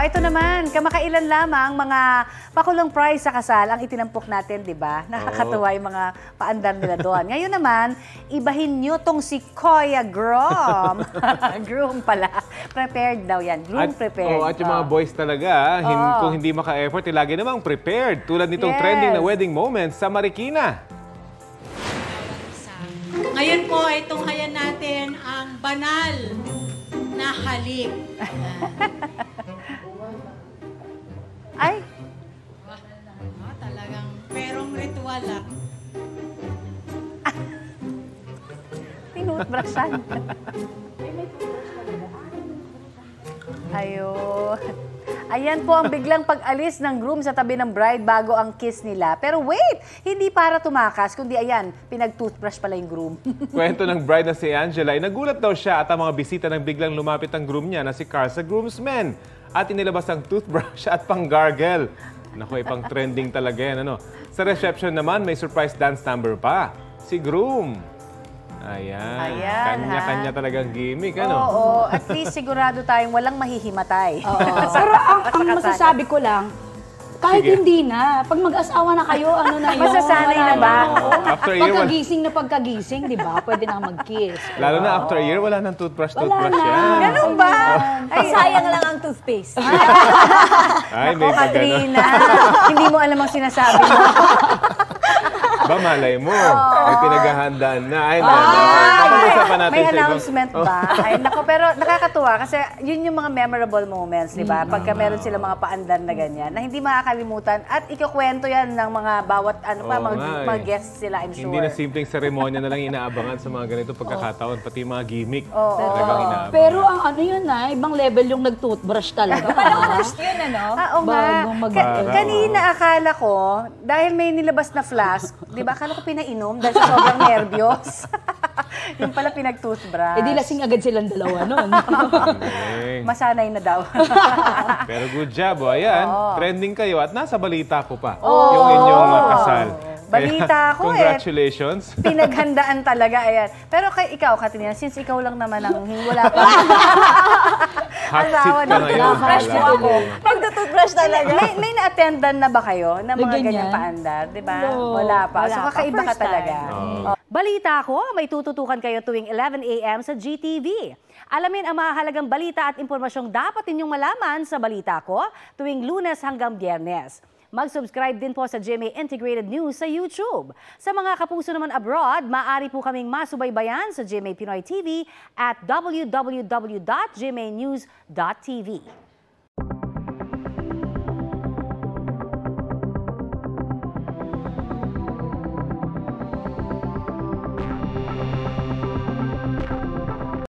ito naman, kamakailan lamang mga pakulong prize sa kasal ang itinampok natin, di ba? Nakakatuwa yung mga paandar nila doon. Ngayon naman, ibahin nyo tong si Koya Groom. Groom pala. Prepared daw yan. Groom prepared. At yung mga boys talaga, kung hindi maka-effort, lagi namang prepared. Tulad nitong trending na wedding moments sa Marikina. Ngayon po ay tunghayan natin ang banal na halik. Ay! Talagang perong ritual ah. Tinutbrasyan. Ayun. Ayan po ang biglang pag-alis ng groom sa tabi ng bride bago ang kiss nila. Pero wait! Hindi para tumakas, kundi ayan, pinag-toothbrush pala yung groom. Kwento ng bride na si Angela ay nagulat daw siya at ang mga bisita nang biglang lumapit ang groom niya na si Carl sa groomsmen. At inilabas ang toothbrush at pang-gargle. Naku, ipang trending talaga yan. Ano? Sa reception naman, may surprise dance number pa. Si groom. Ayan. Kanya-kanya talagang gimmick, ano? Oo, at least sigurado tayong walang mahihimatay. Pero ang masasabi ko lang, kahit hindi na, pag mag-asawa na kayo, ano na yun? Masasanay na ba? After a year, pagkagising, di ba? Pwede na mag-kiss. lalo na after a year, wala nang toothbrush yan. Ganun ba? Ay, sayang lang ang toothpaste. Ay, Ako, Katrina, hindi mo alam ang sinasabi mo. Ba, malay mo. May pinaghahandaan na. Ay, may announcement ba? Ay, nako, pero nakakatuwa kasi yun yung mga memorable moments, di ba? Pagka meron sila mga paandar na ganyan, na hindi makakalimutan at ikukwento yan ng mga bawat, mga guests sila, I'm sure. Hindi na simpleng seremonya na lang inaabangan sa mga ganito pagkakataon, pati mga gimmick. Talagang inaabangan. Pero ang ano yun ibang level yung nag-toothbrush talaga. First yun, ano? Oo nga. Kanina akala ko, dahil may nilabas na flask, di ba, akala ko pinainom dahil sa sobrang nervyos. Yung pala pinag-toothbrush. Di lasing agad silang dalawa nun. Masanay na daw. Pero good job. Ayan, trending kayo at nasa balita ko pa yung inyong kasal. Balita ko congratulations. Pinaghandaan talaga, ayan. Pero ikaw, Katrina, since ikaw lang naman ang wala pa. Hot seat ka ngayon. Fresh po ako. Magtutoothbrush talaga. May na-attendan na ba kayo ng mga ganyang paandar? Diba? Wala pa. So kakaiba ka talaga. Balita ko, may tututukan kayo tuwing 11 a.m. sa GTV. Alamin ang mahalagang balita at impormasyong dapat ninyong malaman sa Balita Ko tuwing Lunes hanggang Biyernes. Mag-subscribe din po sa GMA Integrated News sa YouTube. Sa mga kapuso naman abroad, maaari po kaming masubaybayan sa GMA Pinoy TV at www.gmanews.tv.